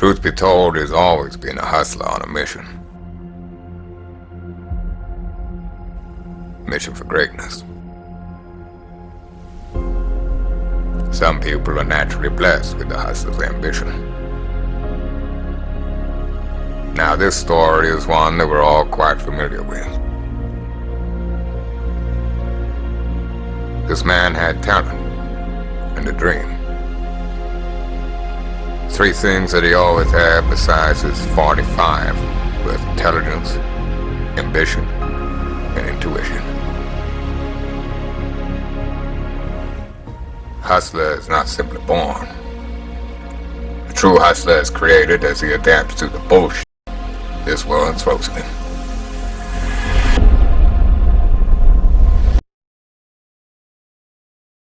Truth be told, he's always been a hustler on a mission. Mission for greatness. Some people are naturally blessed with the hustler's ambition. Now, this story is one that we're all quite familiar with. This man had talent and a dream. Three things that he always had besides his 45 were intelligence, ambition, and intuition. Hustler is not simply born. The true hustler is created as he adapts to the bullshit this world throws at him.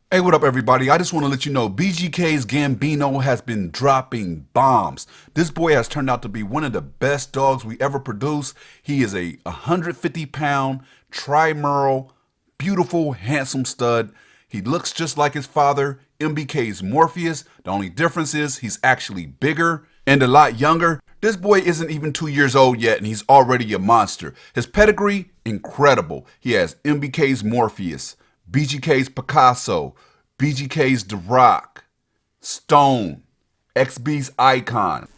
Hey, what up, everybody? I just want to let you know BGK's Gambino has been dropping bombs. This boy has turned out to be one of the best dogs we ever produced. He is a 150-pound, tri-merle, beautiful, handsome stud. He looks just like his father, MBK's Morpheus. The only difference is he's actually bigger and a lot younger. This boy isn't even 2 years old yet, and he's already a monster. His pedigree, incredible. He has MBK's Morpheus, BGK's Picasso, BGK's The Rock, Stone, XB's Icon.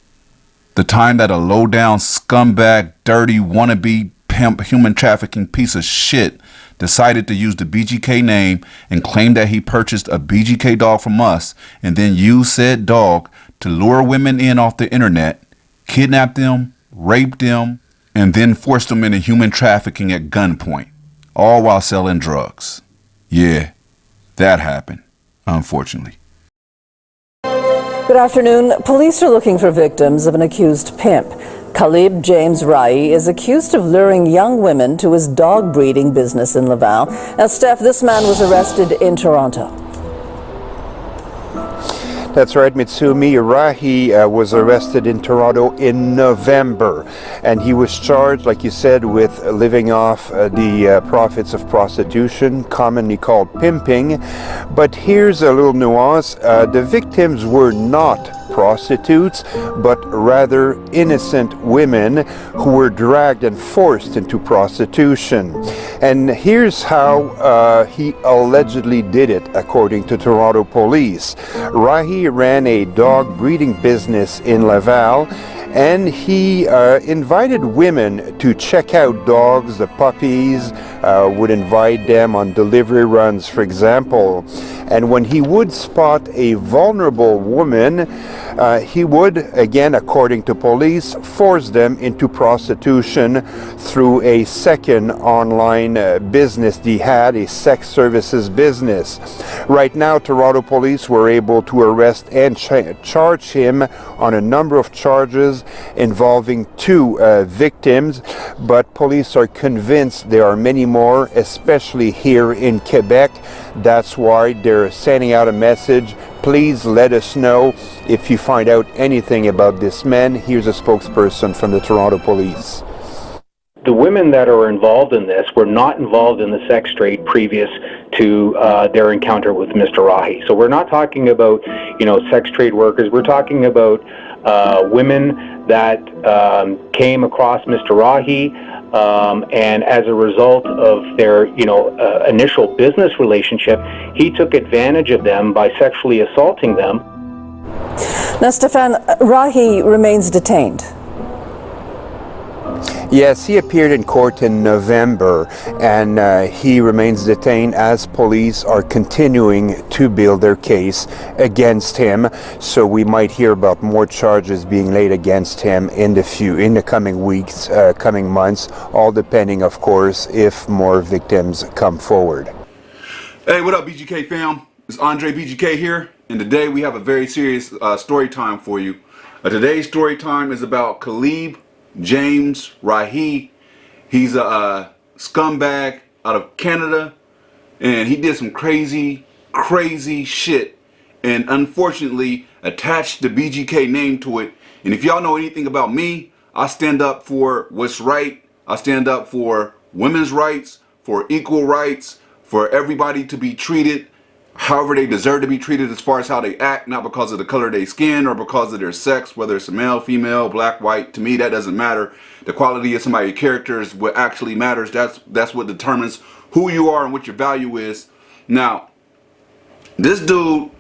The time that a low-down scumbag, dirty, wannabe, pimp, human trafficking piece of shit decided to use the BGK name and claim that he purchased a BGK dog from us and then used said dog to lure women in off the internet, kidnap them, rape them, and then force them into human trafficking at gunpoint, all while selling drugs. Yeah, that happened, unfortunately. Good afternoon. Police are looking for victims of an accused pimp. Khalib James Rai is accused of luring young women to his dog breeding business in Laval. Now, Steph, this man was arrested in Toronto. That's right, Mitsumi. Rahi was arrested in Toronto in November, and he was charged, like you said, with living off the profits of prostitution, commonly called pimping. But here's a little nuance. The victims were not prostitutes, but rather innocent women who were dragged and forced into prostitution. And here's how he allegedly did it, according to Toronto police. Rahi ran a dog breeding business in Laval, and he invited women to check out dogs, the puppies, would invite them on delivery runs, for example. And when he would spot a vulnerable woman, he would, again, according to police, force them into prostitution through a second online business he had, a sex services business. Right now, Toronto police were able to arrest and charge him on a number of charges involving two victims, but police are convinced there are many more, especially here in Quebec. That's why they're sending out a message. Please let us know if you find out anything about this man. Here's a spokesperson from the Toronto police. The women that are involved in this were not involved in the sex trade previous to their encounter with Mr. Rahi. So we're not talking about, sex trade workers. We're talking about women that came across Mr. Rahi, and as a result of their, initial business relationship, he took advantage of them by sexually assaulting them. Now, Stefan, Rahi remains detained. Yes, he appeared in court in November, and he remains detained as police are continuing to build their case against him. So we might hear about more charges being laid against him in the coming weeks, coming months, all depending, of course, if more victims come forward. Hey, what up, BGK fam? It's Andre BGK here, and today we have a very serious story time for you. Today's story time is about Khalib James Rai. He's a scumbag out of Canada, and he did some crazy shit, and unfortunately attached the BGK name to it. And if y'all know anything about me, I stand up for what's right. I stand up for women's rights, for equal rights, for everybody to be treated however they deserve to be treated as far as how they act, not because of the color of their skin or because of their sex, whether it's a male, female, black, white. To me, that doesn't matter. The quality of somebody's character is what actually matters. That's what determines who you are and what your value is. Now, this dude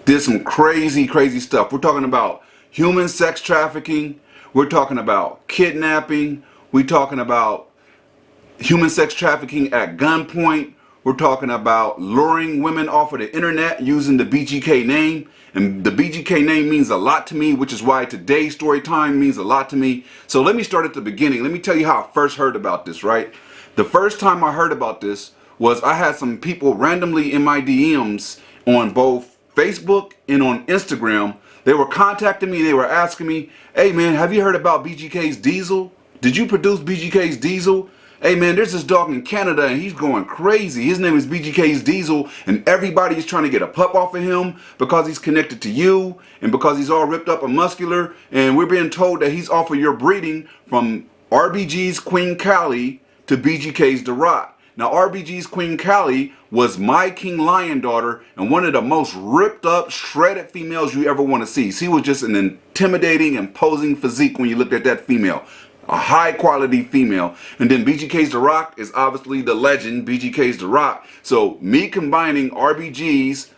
did some crazy, crazy stuff. We're talking about human sex trafficking. We're talking about kidnapping. We're talking about human sex trafficking at gunpoint. We're talking about luring women off of the internet using the BGK name. And the BGK name means a lot to me, which is why today's story time means a lot to me. So let me start at the beginning. Let me tell you how I first heard about this, right? The first time I heard about this was I had some people randomly in my DMs on both Facebook and on Instagram. They were contacting me. They were asking me, hey man, have you heard about BGK's Diesel? Did you produce BGK's Diesel? Hey man, there's this dog in Canada and he's going crazy. His name is BGK's Diesel and everybody's trying to get a pup off of him because he's connected to you and because he's all ripped up and muscular. And we're being told that he's off of your breeding from RBG's Queen Callie to BGK's The Rock. Now RBG's Queen Callie was my King Lion daughter and one of the most ripped up, shredded females you ever want to see. She was just an intimidating, imposing physique when you looked at that female. A high quality female. And then BGK's The Rock is obviously the legend, BGK's The Rock. So me combining RBG's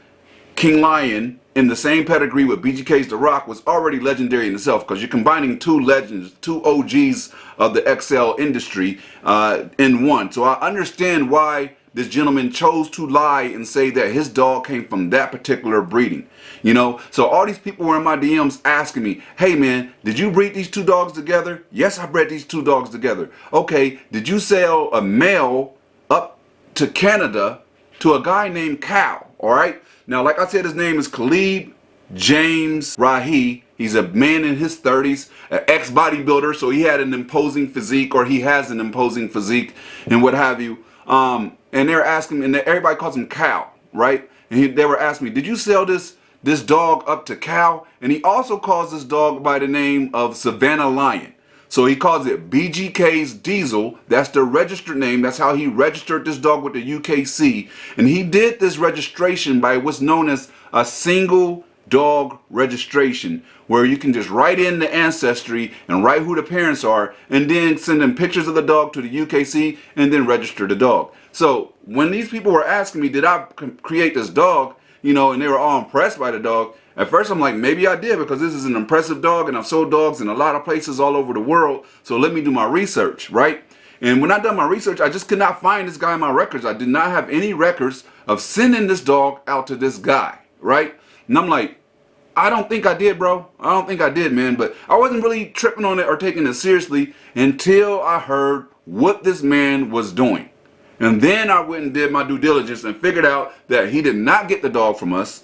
King Lion in the same pedigree with BGK's The Rock was already legendary in itself, because you're combining two legends, two OGs of the XL industry in one. So I understand why this gentleman chose to lie and say that his dog came from that particular breeding. You know, so all these people were in my DMs asking me, hey man, did you breed these two dogs together? Yes, I bred these two dogs together. Okay, did you sell a male up to Canada to a guy named Cal? All right. Now, like I said, his name is Khalib James Rahi. He's a man in his 30s, an ex-bodybuilder, so he had an imposing physique, or he has an imposing physique and what have you. And they're asking me, and everybody calls him Cal, right? And they were asking me, did you sell this dog up to Cal? And he also calls this dog by the name of Savannah Lion. So he calls it BGK's Diesel. That's the registered name. That's how he registered this dog with the UKC. And he did this registration by what's known as a single dog registration, where you can just write in the ancestry and write who the parents are and then send them pictures of the dog to the UKC and then register the dog. So when these people were asking me, did I create this dog, you know, and they were all impressed by the dog, at first I'm like, maybe I did, because this is an impressive dog and I've sold dogs in a lot of places all over the world. So let me do my research, right? And when I done my research, I just could not find this guy in my records. I did not have any records of sending this dog out to this guy, right? And I'm like, I don't think I did, bro. I don't think I did, man. But I wasn't really tripping on it or taking it seriously until I heard what this man was doing. And then I went and did my due diligence and figured out that he did not get the dog from us.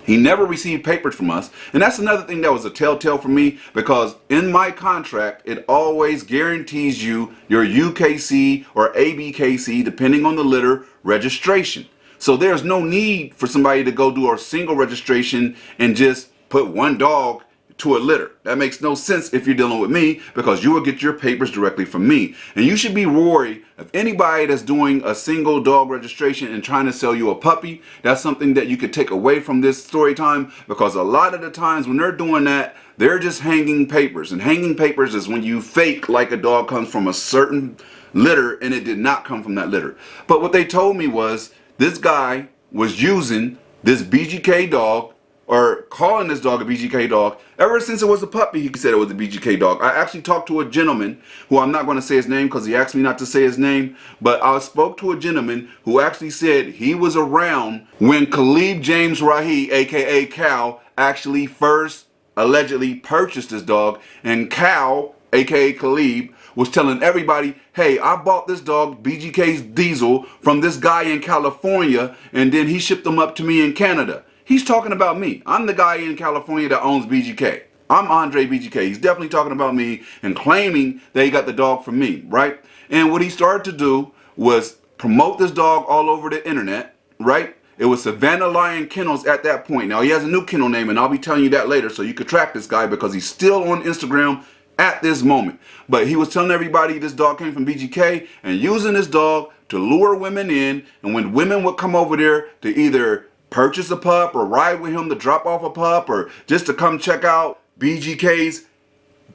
He never received papers from us. And that's another thing that was a telltale for me, because in my contract, it always guarantees you your UKC or ABKC, depending on the litter, registration. So there's no need for somebody to go do a single registration and just put one dog to a litter. That makes no sense if you're dealing with me, because you will get your papers directly from me. And you should be worried of anybody that's doing a single dog registration and trying to sell you a puppy. That's something that you could take away from this story time, because a lot of the times when they're doing that, they're just hanging papers. And hanging papers is when you fake like a dog comes from a certain litter and it did not come from that litter. But what they told me was this guy was using this BGK dog, or calling this dog a BGK dog, ever since it was a puppy. He said it was a BGK dog. I actually talked to a gentleman who, I'm not going to say his name because he asked me not to say his name, but I spoke to a gentleman who actually said he was around when Khalib James Rahi, aka Cal, actually first allegedly purchased this dog, and Cal, aka Khalib, was telling everybody, hey, I bought this dog, BGK's Diesel, from this guy in California, and then he shipped them up to me in Canada. He's talking about me. I'm the guy in California that owns BGK. I'm Andre BGK. He's definitely talking about me and claiming that he got the dog from me, right? And what he started to do was promote this dog all over the internet, right? It was Savannah Lion Kennels at that point. Now he has a new kennel name, and I'll be telling you that later, so you could track this guy, because he's still on Instagram at this moment. But he was telling everybody this dog came from BGK and using this dog to lure women in, and when women would come over there to either purchase a pup or ride with him to drop off a pup or just to come check out BGK's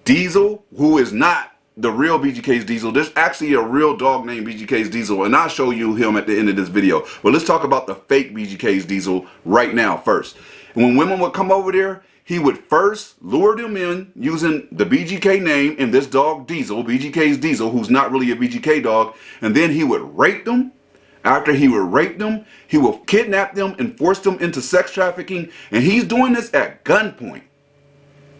Diesel, who is not the real BGK's Diesel. There's actually a real dog named BGK's Diesel, and I'll show you him at the end of this video. But let's talk about the fake BGK's Diesel right now first. And when women would come over there, he would first lure them in using the BGK name and this dog Diesel, BGK's Diesel, who's not really a BGK dog, and then he would rape them. After he would rape them, he will kidnap them and force them into sex trafficking, and he's doing this at gunpoint.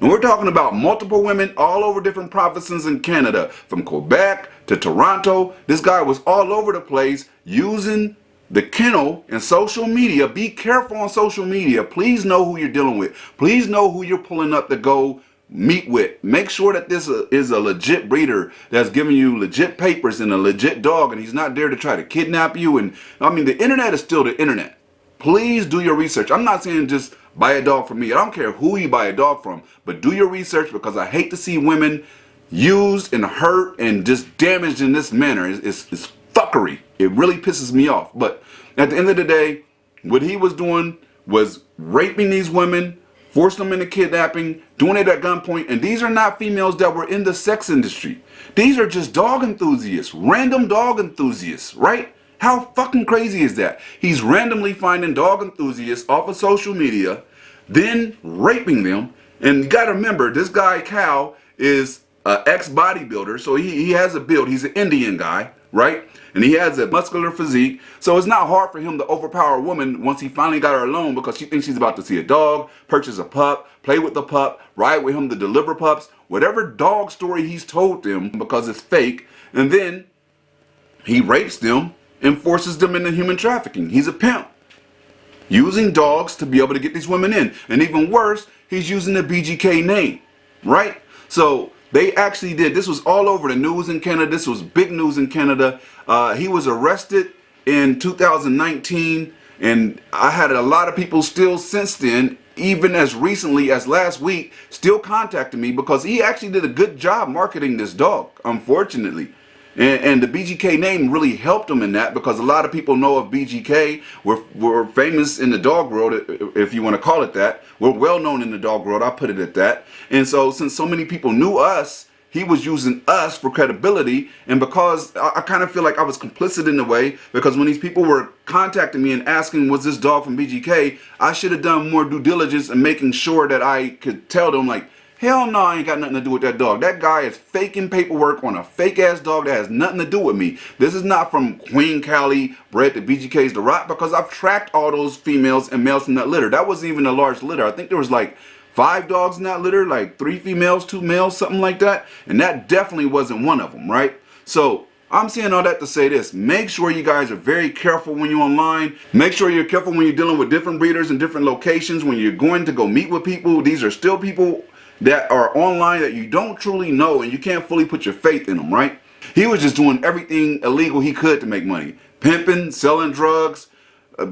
And we're talking about multiple women all over different provinces in Canada, from Quebec to Toronto. This guy was all over the place using the kennel and social media. Be careful on social media. Please know who you're dealing with. Please know who you're pulling up to go meet with. Make sure that this is a legit breeder that's giving you legit papers and a legit dog, and he's not there to try to kidnap you. And I mean, the internet is still the internet. Please do your research. I'm not saying just buy a dog from me. I don't care who you buy a dog from, but do your research, because I hate to see women used and hurt and just damaged in this manner. It's fuckery. It really pisses me off. But at the end of the day, what he was doing was raping these women, forcing them into kidnapping, doing it at gunpoint. And these are not females that were in the sex industry. These are just dog enthusiasts, random dog enthusiasts, right? How fucking crazy is that? He's randomly finding dog enthusiasts off of social media, then raping them. And you gotta remember, this guy Cal is an ex-bodybuilder, so he has a build. He's an Indian guy, right? And he has a muscular physique, so it's not hard for him to overpower a woman once he finally got her alone, because she thinks she's about to see a dog, purchase a pup, play with the pup, ride with him to deliver pups, whatever dog story he's told them, because it's fake, and then he rapes them and forces them into human trafficking. He's a pimp, using dogs to be able to get these women in. And even worse, he's using the BGK name, right? So they actually did, this was all over the news in Canada. This was big news in Canada. He was arrested in 2019, and I had a lot of people still since then, even as recently as last week, still contacting me because he actually did a good job marketing this dog, unfortunately. And the BGK name really helped him in that, because a lot of people know of BGK. We're famous in the dog world, if you want to call it that. We're well known in the dog world, I'll put it at that. And so since so many people knew us, he was using us for credibility. And because I kind of feel like I was complicit in a way, because when these people were contacting me and asking, was this dog from BGK, I should have done more due diligence and making sure that I could tell them, like, hell no, I ain't got nothing to do with that dog. That guy is faking paperwork on a fake ass dog that has nothing to do with me. This is not from Queen Callie, bred to BGKs The Rock, because I've tracked all those females and males from that litter. That wasn't even a large litter. I think there was like 5 dogs in that litter, like 3 females, 2 males, something like that. And that definitely wasn't one of them, right? So I'm saying all that to say this. Make sure you guys are very careful when you're online. Make sure you're careful when you're dealing with different breeders in different locations. When you're going to go meet with people, these are still people that are online that you don't truly know, and you can't fully put your faith in them, right? He was just doing everything illegal he could to make money. Pimping, selling drugs,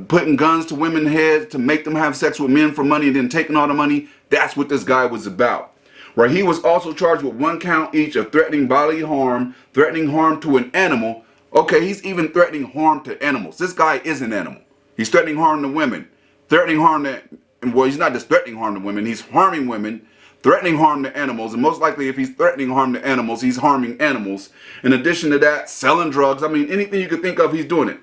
putting guns to women's heads to make them have sex with men for money, and then taking all the money. That's what this guy was about. Right? He was also charged with 1 count each of threatening bodily harm, threatening harm to an animal. Okay, he's even threatening harm to animals. This guy is an animal. He's threatening harm to women, threatening harm to, well, he's not just threatening harm to women, he's harming women, threatening harm to animals, and most likely if he's threatening harm to animals, he's harming animals. In addition to that, selling drugs. I mean, anything you could think of, he's doing it.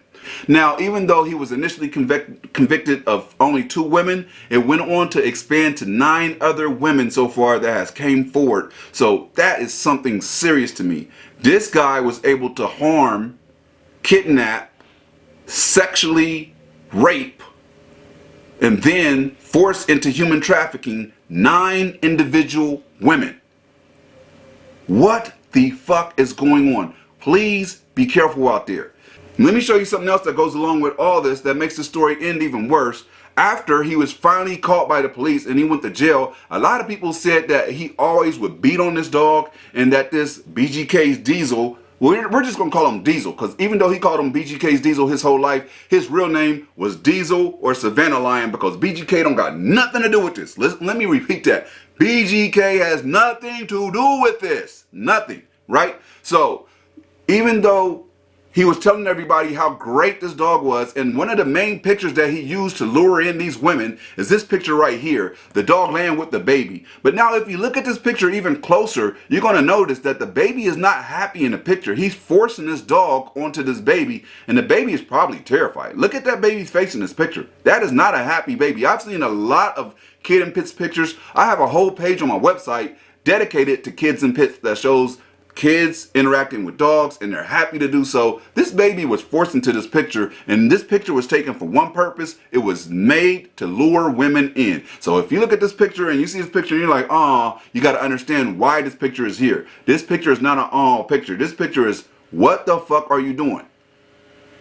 Now, even though he was initially convicted of only 2 women, it went on to expand to 9 other women so far that has came forward. So that is something serious to me. This guy was able to harm, kidnap, sexually rape, and then force into human trafficking 9 individual women. What the fuck is going on? Please be careful out there. Let me show you something else that goes along with all this that makes the story end even worse. After he was finally caught by the police and he went to jail, a lot of people said that he always would beat on this dog, and that this BGK's Diesel, well, we're just going to call him Diesel, because even though he called him BGK's Diesel his whole life, his real name was Diesel or Savannah Lion, because BGK don't got nothing to do with this. Let me repeat that. BGK has nothing to do with this. Nothing, right? So even though he was telling everybody how great this dog was, and one of the main pictures that he used to lure in these women is this picture right here, the dog laying with the baby. But now if you look at this picture even closer, you're going to notice that the baby is not happy in the picture. He's forcing this dog onto this baby, and the baby is probably terrified. Look at that baby's face in this picture. That is not a happy baby. I've seen a lot of kid and pits pictures. I have a whole page on my website dedicated to kids and pits that shows kids interacting with dogs, and they're happy to do so. This baby was forced into this picture, and this picture was taken for one purpose. It was made to lure women in. So if you look at this picture and you see this picture and you're like, oh, you got to understand why this picture is here. This picture is not an oh picture. This picture is, what the fuck are you doing?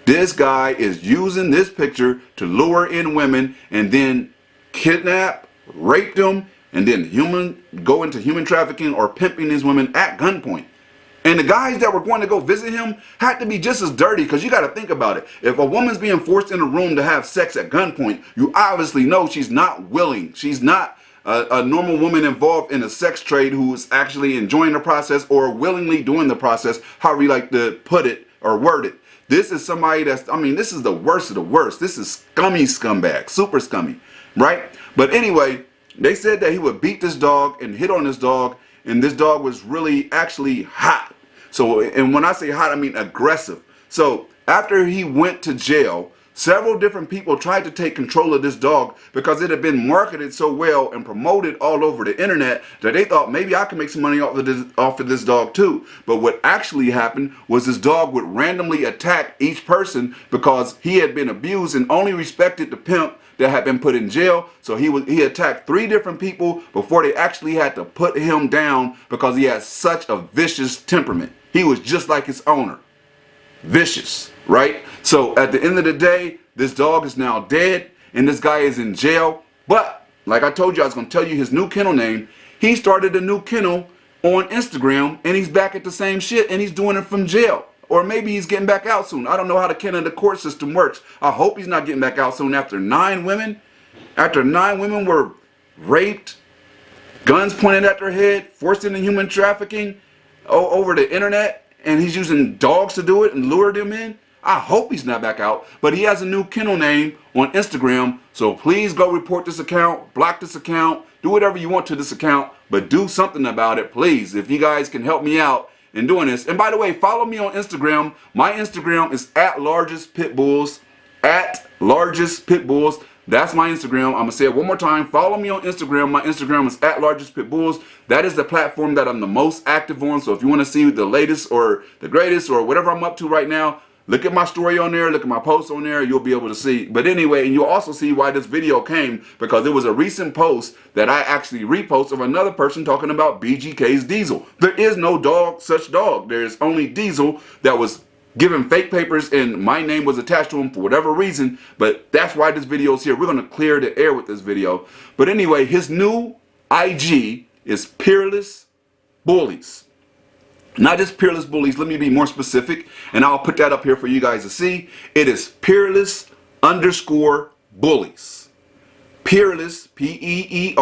This guy is using this picture to lure in women and then kidnap, rape them, and then go into human trafficking or pimping these women at gunpoint. And the guys that were going to go visit him had to be just as dirty, because you got to think about it. If a woman's being forced in a room to have sex at gunpoint, you obviously know she's not willing. She's not a normal woman involved in a sex trade who is actually enjoying the process or willingly doing the process, however you like to put it or word it. This is somebody that's, I mean, this is the worst of the worst. This is scummy scumbag, super scummy, right? But anyway, they said that he would beat this dog and hit on this dog, and this dog was really actually hot. So, and when I say hot, I mean aggressive. So after he went to jail, several different people tried to take control of this dog because it had been marketed so well and promoted all over the internet that they thought maybe I could make some money off of this dog too. But what actually happened was this dog would randomly attack each person because he had been abused and only respected the pimp that had been put in jail. So he attacked 3 different people before they actually had to put him down because he had such a vicious temperament. He was just like his owner. Vicious, right? So at the end of the day, this dog is now dead and this guy is in jail. But like I told you, I was going to tell you his new kennel name. He started a new kennel on Instagram and he's back at the same shit and he's doing it from jail. Or maybe he's getting back out soon. I don't know how the Canada court system works. I hope he's not getting back out soon after 9 women. After 9 women were raped, guns pointed at their head, forced into human trafficking over the internet, and he's using dogs to do it and lure them in. I hope he's not back out, but he has a new kennel name on Instagram, so please go report this account, block this account, do whatever you want to this account, but do something about it, please, if you guys can help me out in doing this. And by the way, follow me on Instagram. My Instagram is @largestpitbulls, @largestpitbulls. That's my Instagram. I'm going to say it one more time. Follow me on Instagram. My Instagram is @largestpitbulls. That is the platform that I'm the most active on. So if you want to see the latest or the greatest or whatever I'm up to right now, look at my story on there. Look at my posts on there. You'll be able to see. But anyway, and you'll also see why this video came, because it was a recent post that I actually reposted of another person talking about BGK's Diesel. There is no such dog. There is only Diesel that was given fake papers and my name was attached to him for whatever reason, but that's why this video is here. We're going to clear the air with this video. But anyway, his new IG is Peerless Bullies. Not just Peerless Bullies, let me be more specific, and I'll put that up here for you guys to see. It is Peerless_Bullies. Peerless, PEERLESS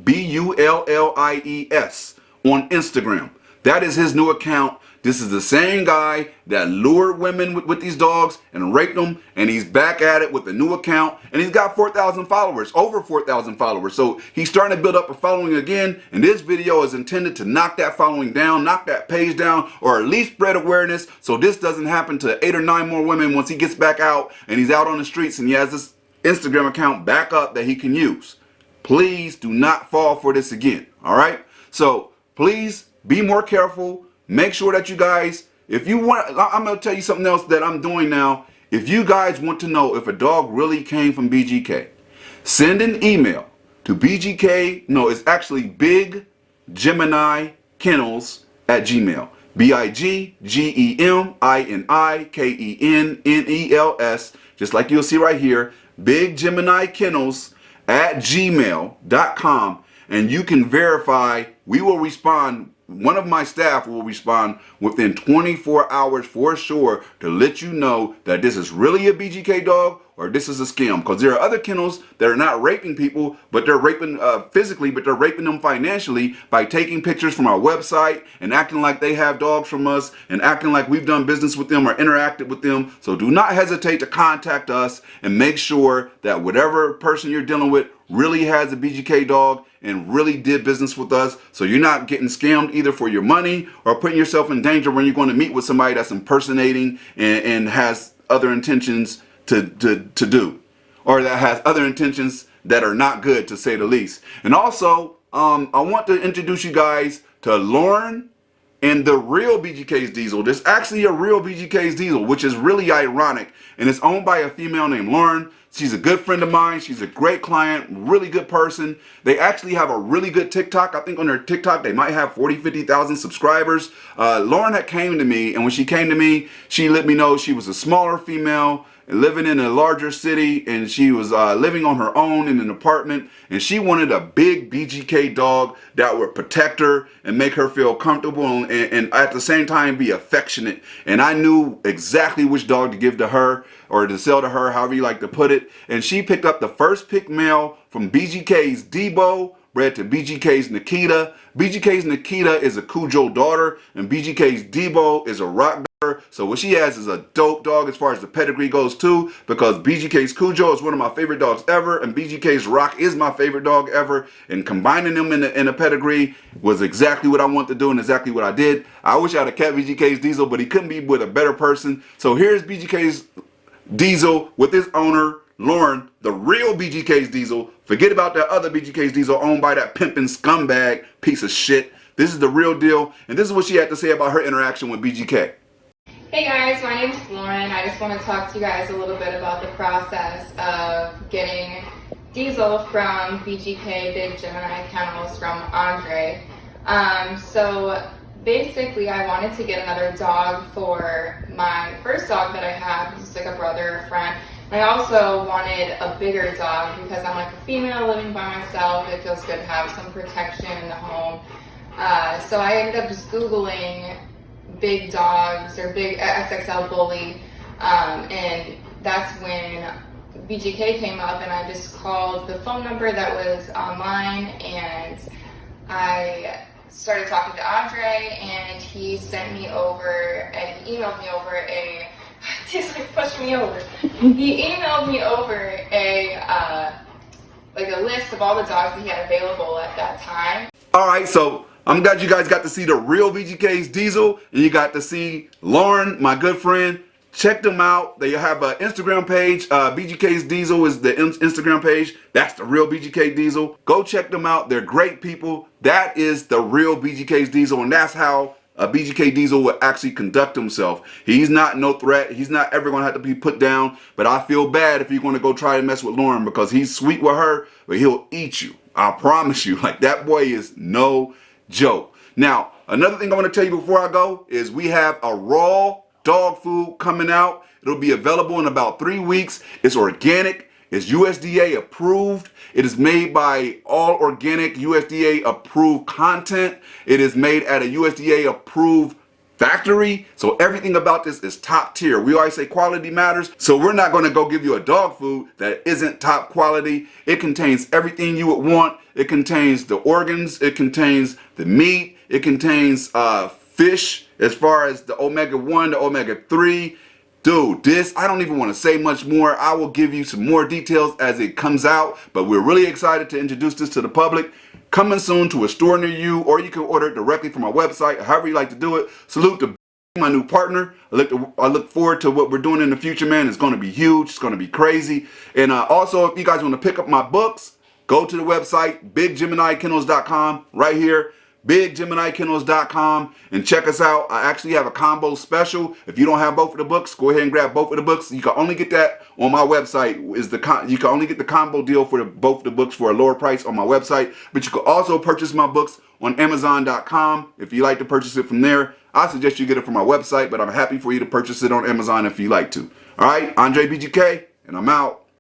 _BULLIES on Instagram. That is his new account. This is the same guy that lured women with these dogs and raped them, and he's back at it with a new account, and he's got 4,000 followers, over 4,000 followers. So he's starting to build up a following again, and this video is intended to knock that following down, knock that page down, or at least spread awareness so this doesn't happen to 8 or 9 more women once he gets back out and he's out on the streets and he has this Instagram account back up that he can use. Please do not fall for this again, all right? So please be more careful. Make sure that you guys, if you want, I'm going to tell you something else that I'm doing now. If you guys want to know if a dog really came from BGK, send an email to BGK, no, it's actually Big Gemini Kennels @gmail. BIGGEMINIKENNELS, just like you'll see right here, Big Gemini Kennels @gmail.com, and you can verify. We will respond one of my staff will respond within 24 hours for sure to let you know that this is really a BGK dog or this is a scam. Because there are other kennels that are not raping people, but they're raping physically, but they're raping them financially by taking pictures from our website and acting like they have dogs from us and acting like we've done business with them or interacted with them. So do not hesitate to contact us and make sure that whatever person you're dealing with really has a BGK dog and really did business with us, so you're not getting scammed either for your money or putting yourself in danger when you're going to meet with somebody that's impersonating and has other intentions to do, or that has other intentions that are not good, to say the least. And also, I want to introduce you guys to Lauren and the real BGK's Diesel. There's actually a real BGK's Diesel, which is really ironic, and it's owned by a female named Lauren. She's a good friend of mine. She's a great client, really good person. They actually have a really good TikTok. I think on their TikTok, they might have 40, 50,000 subscribers. Lauren had came to me, and when she came to me, she let me know she was a smaller female living in a larger city, and she was living on her own in an apartment, and she wanted a big BGK dog that would protect her and make her feel comfortable and at the same time be affectionate. And I knew exactly which dog to give to her or to sell to her, however you like to put it. And she picked up the first pick male from BGK's Debo, bred to BGK's Nikita. BGK's Nikita is a Cujo daughter, and BGK's Debo is a Rock daughter. So what she has is a dope dog as far as the pedigree goes too, because BGK's Cujo is one of my favorite dogs ever, and BGK's Rock is my favorite dog ever. And combining them in a pedigree was exactly what I wanted to do and exactly what I did. I wish I had kept BGK's Diesel, but he couldn't be with a better person. So here's BGK's Diesel with his owner, Lauren, the real BGK's Diesel. Forget about that other BGK's Diesel owned by that pimping scumbag piece of shit. This is the real deal, and this is what she had to say about her interaction with BGK. Hey guys, my name's Lauren. I just want to talk to you guys a little bit about the process of getting Diesel from BGK Big Gemini Kennels from Andre. So basically I wanted to get another dog for my first dog that I had, which is like a brother or friend. I also wanted a bigger dog because I'm like a female living by myself. It feels good to have some protection in the home. So I ended up just Googling big dogs or big XXL bully, and that's when BGK came up, and I just called the phone number that was online, and I started talking to Andre, and he sent me over and emailed me over a he's like pushed me over. He emailed me over a list of all the dogs that he had available at that time. Alright, so I'm glad you guys got to see the real BGK's Diesel, and you got to see Lauren, my good friend. Check them out. They have an Instagram page. BGK's Diesel is the Instagram page. That's the real BGK Diesel. Go check them out. They're great people. That is the real BGK's Diesel, and that's how a BGK Diesel would actually conduct himself. He's not no threat. He's not ever going to have to be put down. But I feel bad if you're going to go try to mess with Lauren, because he's sweet with her, but he'll eat you. I promise you. Like, that boy is no joke. Now, another thing I want to tell you before I go is we have a raw dog food coming out. It'll be available in about 3 weeks. It's organic. It's USDA approved. It is made by all organic USDA approved content. It is made at a USDA approved factory. So everything about this is top tier. We always say quality matters. So we're not going to go give you a dog food that isn't top quality. It contains everything you would want. It contains the organs. It contains the meat. It contains fish as far as the omega-1, the omega-3. Dude, this, I don't even want to say much more. I will give you some more details as it comes out, but we're really excited to introduce this to the public. Coming soon to a store near you, or you can order it directly from our website, however you like to do it. Salute to my new partner. I look forward to what we're doing in the future, man. It's going to be huge. It's going to be crazy. And also, if you guys want to pick up my books, go to the website, BigGeminiKennels.com, right here. BigGeminiKennels.com, and check us out. I actually have a combo special. If you don't have both of the books, go ahead and grab both of the books. You can only get that on my website. You can only get the combo deal for both the books for a lower price on my website. But you can also purchase my books on Amazon.com if you like to purchase it from there. I suggest you get it from my website, but I'm happy for you to purchase it on Amazon if you like to. All right, Andre BGK, and I'm out.